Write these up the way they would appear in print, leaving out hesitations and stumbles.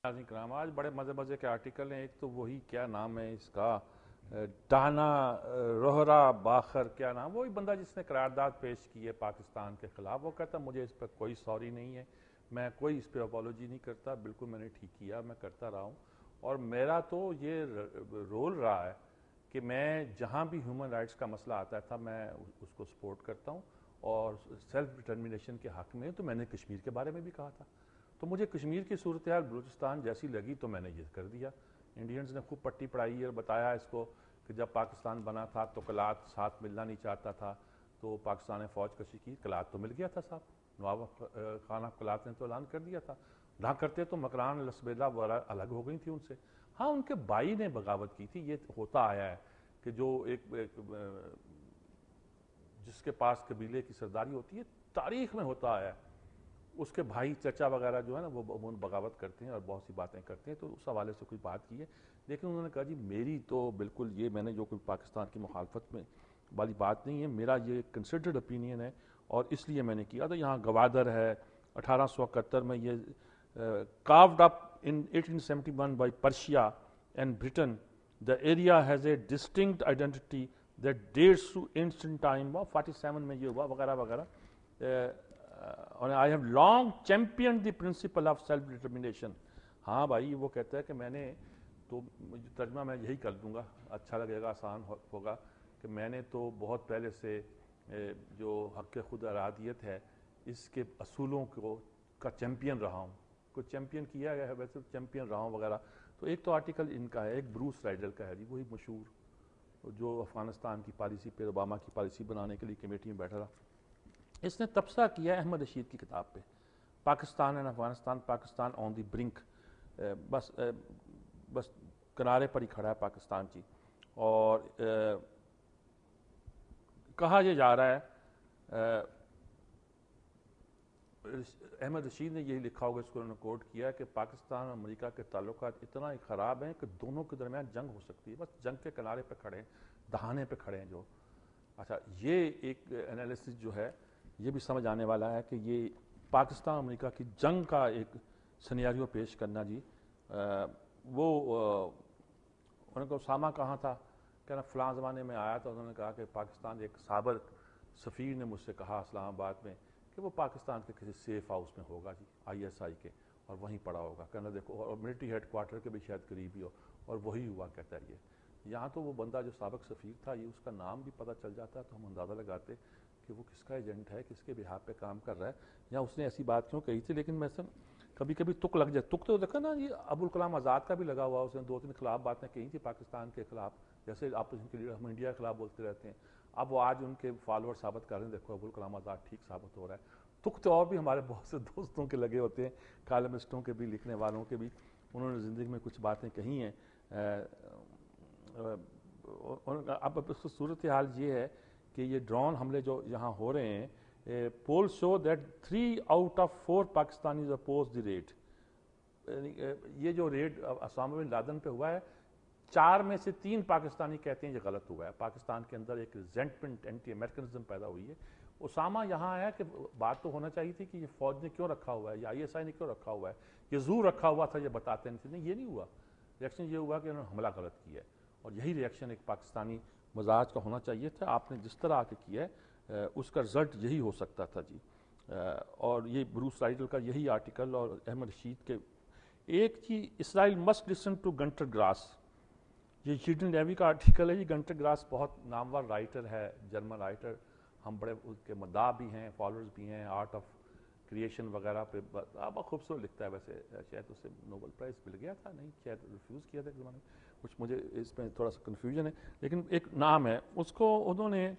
ناظرین کرام، آج بڑے مزے مزے کے آرٹیکل ہیں. ایک تو وہی کیا نام ہے اس کا، ڈانا روہرا باخر، کیا نام، وہی بندہ جس نے قرارداد پیش کی ہے پاکستان کے خلاف. وہ کہتا مجھے اس پہ کوئی سوری نہیں ہے، میں کوئی اس پہ اپالوجی نہیں کرتا، بالکل میں نے ٹھیک کیا، میں کرتا رہا ہوں. اور میرا تو یہ رول رہا ہے کہ میں جہاں بھی ہیومن رائٹس کا مسئلہ آتا تھا میں اس کو سپورٹ کرتا ہوں. اور سیلف ڈٹرمنیشن کے حق میں تو میں نے کشمیر کے بارے میں بھی کہا تھا. تو مجھے کشمیر کی صورتحال بلوچستان جیسی لگی تو میں نے یہ کر دیا. انڈینز نے خوب پٹی پڑھائی اور بتایا اس کو کہ جب پاکستان بنا تھا تو کلات ساتھ ملنا نہیں چاہتا تھا، تو پاکستان نے فوج کشی کی. کلات تو مل گیا تھا صاحب، نواب خانہ کلات نے تو اعلان کر دیا تھا. نہ کرتے تو مکران لسبیدہ وغیرہ الگ ہو گئی تھی ان سے. ہاں ان کے بھائی نے بغاوت کی تھی، یہ ہوتا آیا ہے کہ جو ایک جس کے پاس قبیلے کی سرداری ہوتی ہے تاریخ میں ہوتا آیا ہے، اس کے بھائی چچا وغیرہ جو ہے نا وہ بغاوت کرتے ہیں اور بہت سی باتیں کرتے ہیں. تو اس حوالے سے کوئی بات کی ہے، لیکن انہوں نے کہا جی میری تو بالکل یہ میں نے جو کوئی پاکستان کی مخالفت میں والی بات نہیں ہے، میرا یہ کنسیڈرڈ اپینین ہے اور اس لیے میں نے کیا. تو یہاں گوادر ہے 1871 میں یہ carved up in 1871 by Persia and Britain. The area has a distinct identity that dates to ancient time. 47 میں یہ ہوا وغیرہ وغیرہ. اور I have long championed the principle of self determination. ہاں بھائی وہ کہتا ہے کہ میں نے تو ترجمہ میں یہی کر دوں گا، اچھا لگے گا، آسان ہوگا، کہ میں نے تو بہت پہلے سے جو حق خود ارادیت ہے اس کے اصولوں کا چیمپئن رہا ہوں. کوئی چیمپئن کیا گیا ہے ویسے چیمپئن رہا ہوں وغیرہ. تو ایک تو آرٹیکل ان کا ہے، ایک بروس رائڈل کا ہے جی، وہی مشہور جو افغانستان کی پالیسی پہ اوباما کی پالیسی بنانے کے لیے کمیٹی میں بیٹھا رہا. اس نے تبصرہ کیا ہے احمد رشید کی کتاب پہ، Pakistan and Afghanistan, Pakistan on the brink. بس کنارے پر ہی کھڑا ہے پاکستان جی. اور کہا یہ جا رہا ہے، احمد رشید نے یہی لکھا ہوگا، اس کو انہوں نے کوٹ کیا ہے کہ پاکستان اور امریکہ کے تعلقات اتنا ہی خراب ہیں کہ دونوں کے درمیان جنگ ہو سکتی ہے. بس جنگ کے کنارے پہ کھڑے ہیں، دہانے پہ کھڑے ہیں جو. اچھا یہ ایک انالیسس جو ہے یہ بھی سمجھ آنے والا ہے کہ یہ پاکستان امریکہ کی جنگ کا ایک سینیریو پیش کرنا جی. وہ انہوں نے کہا اسامہ کہاں تھا، کہنا فلاں زمانے میں آیا تھا. انہوں نے کہا کہ پاکستان ایک سابق سفیر نے مجھ سے کہا اسلام آباد میں کہ وہ پاکستان کے کسی سیف ہاؤس میں ہوگا جی، ISI کے، اور وہیں پڑا ہوگا. کہنا دیکھو، اور ملٹری ہیڈ کوارٹر کے بھی شاید قریب ہی ہو، اور وہی ہوا. کہتا ہے یہ یہاں تو وہ بندہ جو سابق سفیر تھا یہ اس کا نام بھی پتہ چل جاتا تو ہم اندازہ لگاتے کہ وہ کس کا ایجنٹ ہے، کس کے بہاف پہ کام کر رہا ہے، یا اس نے ایسی بات کیوں کہی تھی. لیکن میں سے کبھی کبھی تک لگ جائے. تک تو دیکھا نا یہ ابوالکلام آزاد کا بھی لگا ہوا، اس نے 2-3 خلاف باتیں کہی تھی پاکستان کے خلاف، جیسے آپوزیشن کے لیڈر ہم انڈیا کے خلاف بولتے رہتے ہیں. اب وہ آج ان کے فالوور ثابت کر رہے ہیں، دیکھو ابوالکلام آزاد ٹھیک ثابت ہو رہا ہے. تک تو اور بھی ہمارے بہت سے دوستوں کے لگے ہوتے ہیں، کالمسٹوں کے بھی، لکھنے والوں کے بھی. انہوں نے زندگی میں کچھ باتیں کہی ہیں. اب صورتحال یہ ہے کہ یہ ڈرون حملے جو یہاں ہو رہے ہیں، poll show that 3 out of 4 Pakistanis oppose the raid. یہ جو ریڈ اسامہ بن لادن پہ ہوا ہے، 4 میں سے 3 پاکستانی کہتے ہیں یہ غلط ہوا ہے. پاکستان کے اندر ایک ریزنٹمنٹ، اینٹی امریکنزم پیدا ہوئی ہے. اسامہ یہاں آیا کہ بات تو ہونا چاہیے تھی کہ یہ فوج نے کیوں رکھا ہوا ہے، یا ISI نے کیوں رکھا ہوا ہے، یہ زور رکھا ہوا تھا، یہ بتاتے نہیں تھے. نہیں، یہ نہیں ہوا. ریئیکشن یہ ہوا کہ انہوں نے حملہ غلط کیا ہے، اور یہی ریئیکشن ایک پاکستانی مزاج کا ہونا چاہیے تھا. آپ نے جس طرح آ کے کیا ہے اس کا رزلٹ یہی ہو سکتا تھا جی. اور یہ بروس رائڈل کا یہی آرٹیکل، اور احمد رشید کے ایک چیز، Israel must listen to Gunter Grass. یہ ہڈن لیوی کا آرٹیکل ہے. یہ گنٹر گراس بہت نامور رائٹر ہے، جرمن رائٹر. ہم بڑے اس کے مداح بھی ہیں، فالوورز بھی ہیں، آرٹ آف کریشن وغیرہ پہ بہت خوبصورت لکھتا ہے. ویسے شاید اسے نوبل پرائز مل گیا تھا، نہیں شاید ریفیوز کیا تھا ایک زمانے میں. کچھ مجھے اس میں تھوڑا سا کنفیوژن ہے، لیکن ایک نام ہے اس کو. انہوں نے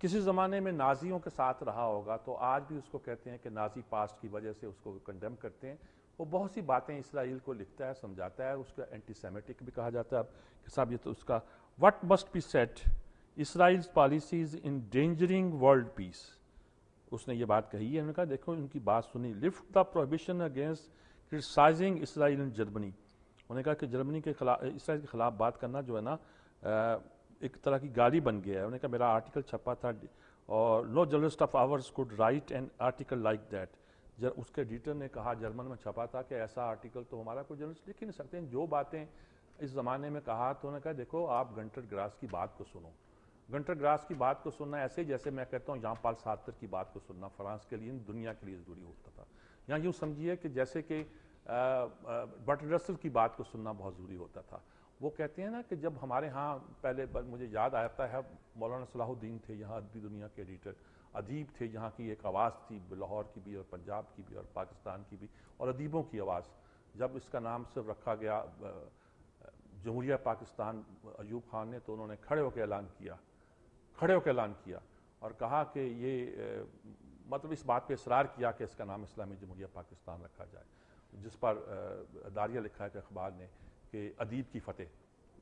کسی زمانے میں نازیوں کے ساتھ رہا ہوگا، تو آج بھی اس کو کہتے ہیں کہ نازی پاسٹ کی وجہ سے اس کو کنڈیم کرتے ہیں. وہ بہت سی باتیں اسرائیل کو لکھتا ہے، سمجھاتا ہے. اس کا اینٹی سیمیٹک بھی کہا جاتا ہے کہ صاحب یہ تو اس کا what must be said Israel's policies endangering world peace. اس نے یہ بات کہی ہے. انہوں نے کہا دیکھو ان کی بات سنی. Lift the prohibition against criticising Israel and Germany. انہوں نے کہا کہ جرمنی کے خلاف، اسرائیل کے خلاف بات کرنا جو ہے نا ایک طرح کی گالی بن گیا ہے. انہوں نے کہا میرا آرٹیکل چھپا تھا، اور no journalist of ours could write an article like that. اس کے ایڈیٹر نے کہا, جرمن میں چھپا تھا کہ ایسا آرٹیکل تو ہمارا کوئی جرنلسٹ لکھ ہی نہیں سکتے ہیں. جو باتیں اس زمانے میں کہا تو انہوں نے کہا دیکھو آپ گنٹر گراس کی بات کو سنو. گنٹر گراس کی بات کو سننا ایسے جیسے میں کہتا ہوں جان پال سارتر کی بات کو سننا فرانس کے لیے دنیا کے لیے ضروری ہوتا تھا. یا یوں سمجھیے کہ جیسے کہ برٹرڈ رسل کی بات کو سننا بہت ضروری ہوتا تھا. وہ کہتے ہیں نا کہ جب ہمارے ہاں پہلے مجھے یاد آتا ہے مولانا صلاح الدین تھے یہاں ادبی دنیا کے ایڈیٹر, ادیب تھے یہاں کی ایک آواز تھی لاہور کی بھی اور پنجاب کی بھی اور پاکستان کی بھی اور ادیبوں کی آواز. جب اس کا نام صرف رکھا گیا جمہوریہ پاکستان ایوب خان نے تو انہوں نے کھڑے ہو کے اعلان کیا اور کہا کہ یہ مطلب اس بات پہ اصرار کیا کہ اس کا نام اسلامی جمہوریہ پاکستان رکھا جائے, جس پر داریہ لکھا ہے کہ اخبار نے کہ ادیب کی فتح,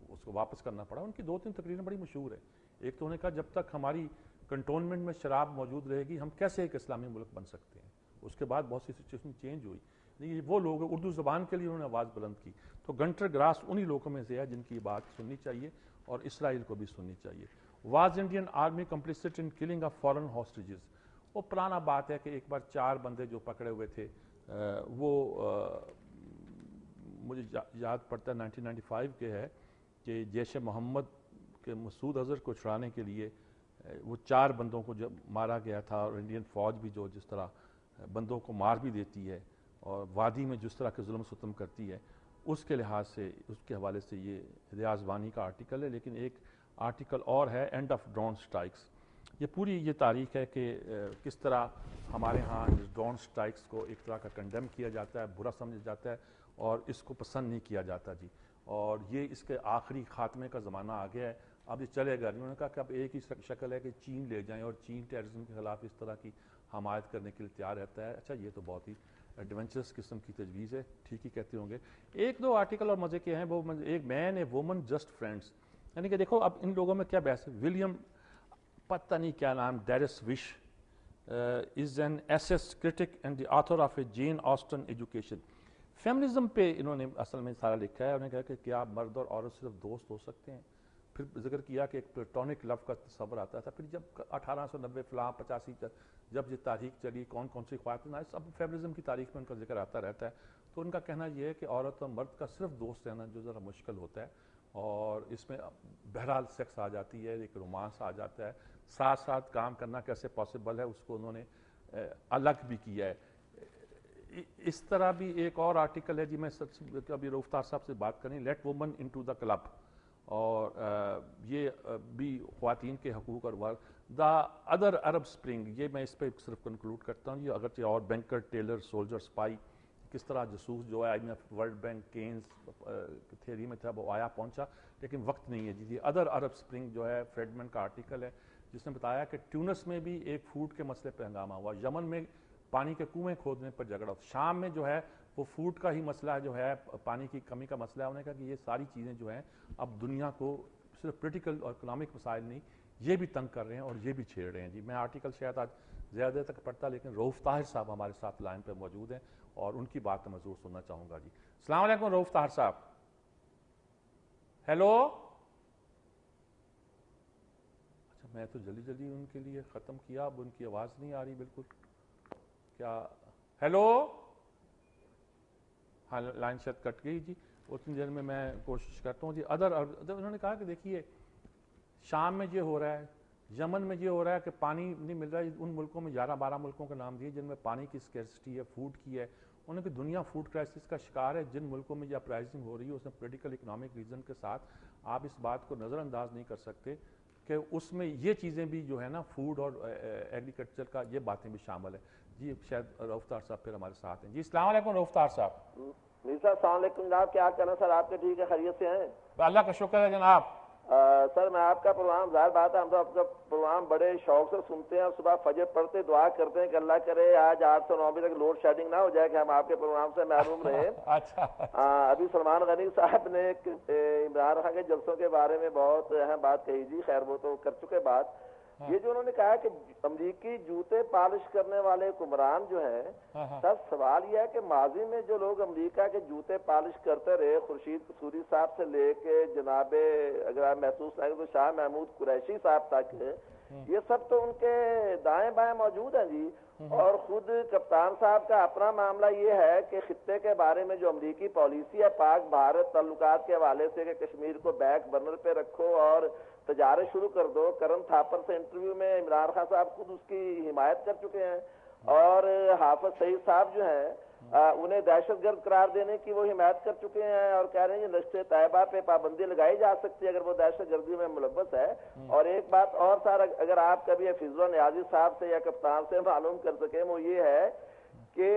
اس کو واپس کرنا پڑا. ان کی 2-3 تقریریں بڑی مشہور ہیں. ایک تو انہوں نے کہا جب تک ہماری کنٹونمنٹ میں شراب موجود رہے گی ہم کیسے ایک اسلامی ملک بن سکتے ہیں. اس کے بعد بہت سی سچویشن چینج ہوئی. یہ وہ لوگ اردو زبان کے لیے انہوں نے آواز بلند کی. تو گنٹر گراس انہی لوگوں میں سے ہے جن کی بات سننی چاہیے اور اسرائیل کو بھی سننی چاہیے. Was Indian army complicit in killing of foreign hostages, وہ پرانا بات ہے کہ ایک بار 4 بندے جو پکڑے ہوئے تھے وہ مجھے یاد پڑتا ہے 1995 کے ہے کہ جیش محمد کے مسعود اظہر کو چھڑانے کے لیے وہ 4 بندوں کو جب مارا گیا تھا, اور انڈین فوج بھی جو جس طرح بندوں کو مار بھی دیتی ہے اور وادی میں جس طرح کے ظلم ستم کرتی ہے, اس کے لحاظ سے اس کے حوالے سے یہ ریاض وانی کا آرٹیکل ہے. لیکن ایک آرٹیکل اور ہے اینڈ آف ڈرون سٹرائکس. یہ پوری یہ تاریخ ہے کہ کس طرح ہمارے ہاں ڈرون سٹرائکس کو ایک طرح کا کنڈیم کیا جاتا ہے, برا سمجھا جاتا ہے اور اس کو پسند نہیں کیا جاتا جی. اور یہ اس کے آخری خاتمے کا زمانہ آ گیا ہے, اب یہ چلے گا. انہوں نے کہا کہ اب ایک ہی شکل ہے کہ چین لے جائیں اور چین ٹیررزم کے خلاف اس طرح کی حمایت کرنے کے لیے تیار رہتا ہے. اچھا یہ تو بہت ہی ایڈونچرس قسم کی تجویز ہے, ٹھیک ہی کہتے ہوں گے. 1-2 آرٹیکل اور مزے کے ہیں. وہ ایک مین اے وومن جسٹ فرینڈس, یعنی کہ دیکھو اب ان لوگوں میں کیا بحث ہے. ولیم پتہ نہیں کیا نام, Deresiewicz is an essayist critic and the author of a Jane Austen education. Feminism پہ انہوں نے اصل میں سارا لکھا ہے. انہوں نے کہا کہ کیا مرد اور عورت صرف دوست ہو سکتے ہیں. پھر ذکر کیا کہ ایک پلیٹونک لو کا تصور آتا تھا. پھر جب 1890 فلاں 85 جب یہ تاریخ چلی کون سی خواتین آئی, اب فیمنزم کی تاریخ میں ان کا ذکر آتا رہتا ہے. تو ان کا کہنا یہ ہے کہ عورت اور مرد کا صرف دوست رہنا جو ذرا مشکل ہوتا ہے, اور اس میں بہرحال سیکس آ جاتی ہے, ایک رومانس آ جاتا ہے, ساتھ ساتھ کام کرنا کیسے پاسبل ہے اس کو انہوں نے الگ بھی کیا ہے. اس طرح بھی ایک اور آرٹیکل ہے جی, میں ابھی رؤوف طاہر صاحب سے بات کریں, let women into the club, اور یہ بھی خواتین کے حقوق اور work. The other Arab Spring, یہ میں اس پہ صرف کنکلوڈ کرتا ہوں. یہ اگرچہ اور بینکر, ٹیلر, سولجر, سپائی, کس طرح جاسوس جو ہے IMF, world bank, Keynes theory میں تھا وہ آیا پہنچا, لیکن وقت نہیں ہے جی. یہ ادر عرب سپرنگ جو ہے فریڈمن کا آرٹیکل ہے جس نے بتایا کہ ٹیونس میں بھی ایک فوڈ کے مسئلے پہ ہنگامہ ہوا, یمن میں پانی کے کنویں کھودنے پر جھگڑا, شام میں جو ہے وہ فوڈ کا ہی مسئلہ جو ہے, پانی کی کمی کا مسئلہ ہے. انہوں نے کہا کہ یہ ساری چیزیں جو ہیں اب دنیا کو صرف پولیٹیکل اور اکنامک مسائل نہیں, یہ بھی تنگ کر رہے ہیں اور یہ بھی چھیڑ رہے ہیں جی. میں آرٹیکل شاید آج زیادہ دیر تک پڑھتا, لیکن رؤوف طاہر صاحب ہمارے ساتھ لائن پہ موجود ہیں اور ان کی بات میں ضرور سننا چاہوں گا جی. السلام علیکم رؤوف طاہر صاحب. ہیلو. اچھا میں تو جلدی ان کے لیے ختم کیا, اب ان کی آواز نہیں آ رہی بالکل. کیا ہیلو, ہاں لائن شاید کٹ گئی جی. اتنی دیر میں کوشش کرتا ہوں جی. انہوں نے کہا کہ دیکھیے شام میں یہ ہو رہا ہے, یمن میں یہ ہو رہا ہے کہ پانی نہیں مل رہا ہے. ان ملکوں میں 11-12 ملکوں کا نام دیے جن میں پانی کی اسکیرسٹی ہے, فوڈ کی ہے. انہوں نے کہ دنیا فوڈ کرائسس کا شکار ہے. جن ملکوں میں یہ اپرائزنگ ہو رہی ہے اس میں پولیٹیکل اکنامک ریزن کے ساتھ آپ اس بات کو نظر انداز نہیں کر سکتے کہ اس میں یہ چیزیں بھی جو ہے نا, فوڈ اور ایگریکلچر کا, یہ باتیں بھی شامل ہیں جی. شاید رؤوف طاہر صاحب پھر ہمارے ساتھ ہیں جی. السلام علیکم رؤوف طاہر صاحب. جی سر السلام علیکم جناب, کیا کرنا سر, آپ کے ٹھیک ہے, خیریت سے ہیں؟ اللہ کا شکر ہے جناب. سر میں آپ کا پروگرام, ظاہر بات ہے ہم تو آپ کا پروگرام بڑے شوق سے سنتے ہیں, اور صبح فجر پڑھتے دعا کرتے ہیں کہ اللہ کرے آج 8 سے 9 بجے تک لوڈ شیڈنگ نہ ہو جائے کہ ہم آپ کے پروگرام سے محروم رہے. اچھا. ابھی سلمان غنی صاحب نے عمران خان کے جلسوں کے بارے میں بہت اہم بات کہی جی, خیر وہ تو کر چکے بات. یہ جو انہوں نے کہا کہ امریکی جوتے پالش کرنے والے حکمران جو ہیں, سر سوال یہ ہے کہ ماضی میں جو لوگ امریکہ کے جوتے پالش کرتے رہے, خورشید قصوری صاحب سے لے کے جناب اگر آپ محسوس کریں تو شاہ محمود قریشی صاحب تک, یہ سب تو ان کے دائیں بائیں موجود ہیں جی. اور خود کپتان صاحب کا اپنا معاملہ یہ ہے کہ خطے کے بارے میں جو امریکی پالیسی ہے پاک بھارت تعلقات کے حوالے سے کہ کشمیر کو بیک برنر پہ رکھو اور تجارت شروع کر دو. کرن تھاپر سے انٹرویو میں عمران خان صاحب خود اس کی حمایت کر چکے ہیں اور حافظ سعید صاحب جو ہیں انہیں دہشت گرد قرار دینے کی وہ حمایت کر چکے ہیں اور کہہ رہے ہیں نشست طیبہ پہ پابندی لگائی جا سکتی ہے اگر وہ دہشت گردی میں ملوث ہے. اور ایک بات اور سر اگر آپ کبھی حفیظ اللہ نیازی صاحب سے یا کپتان سے معلوم کر سکیں وہ یہ ہے کہ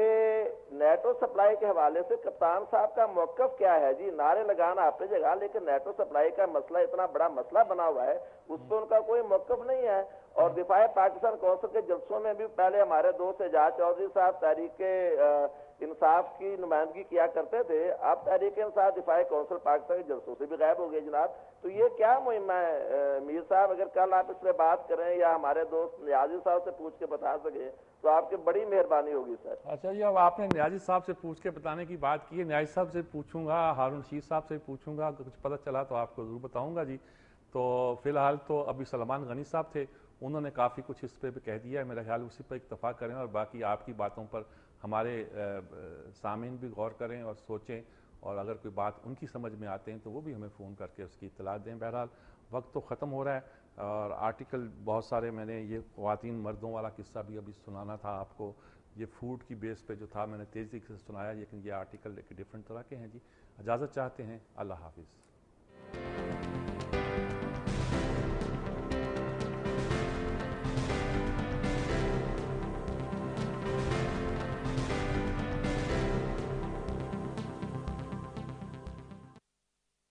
نیٹو سپلائی کے حوالے سے کپتان صاحب کا موقف کیا ہے جی. نعرے لگانا اپنی جگہ لیکن نیٹو سپلائی کا مسئلہ اتنا بڑا مسئلہ بنا ہوا ہے اس پہ ان کا کوئی موقف نہیں ہے. اور دفاع پاکستان کونسل کے جلسوں میں بھی پہلے ہمارے دوست اعجاز چودھری صاحب تحریک انصاف کی نمائندگی کیا کرتے تھے. اب تحریک انصاف دفاع کونسل پاکستان کے جلسوں سے بھی غائب ہو گئے جناب. تو یہ کیا مہم ہے میر صاحب؟ اگر کل آپ اس پہ بات کریں یا ہمارے دوست نیازی صاحب سے پوچھ کے بتا سکیں تو آپ کی بڑی مہربانی ہوگی سر. اچھا جی، اب آپ نے نیازی صاحب سے پوچھ کے بتانے کی بات کی ہے. نیازی صاحب سے پوچھوں گا، ہارون رشید صاحب سے پوچھوں گا، اگر کچھ پتہ چلا تو آپ کو ضرور بتاؤں گا جی. تو فی الحال تو ابھی سلمان غنی صاحب تھے، انہوں نے کافی کچھ اس پہ بھی کہہ دیا ہے. میرا خیال اسی پر اکتفا کریں اور باقی آپ کی باتوں پر ہمارے سامعین بھی غور کریں اور سوچیں اور اگر کوئی بات ان کی سمجھ میں آتے ہیں تو وہ بھی ہمیں فون کر کے اس کی اطلاع دیں. بہرحال وقت تو ختم ہو رہا ہے اور آرٹیکل بہت سارے میں نے یہ خواتین مردوں والا قصہ بھی ابھی سنانا تھا آپ کو. یہ فوڈ کی بیس پہ جو تھا میں نے تیزی سے سنایا لیکن یہ آرٹیکل ایک ڈفرینٹ طرح کے ہیں جی. اجازت چاہتے ہیں. اللہ حافظ.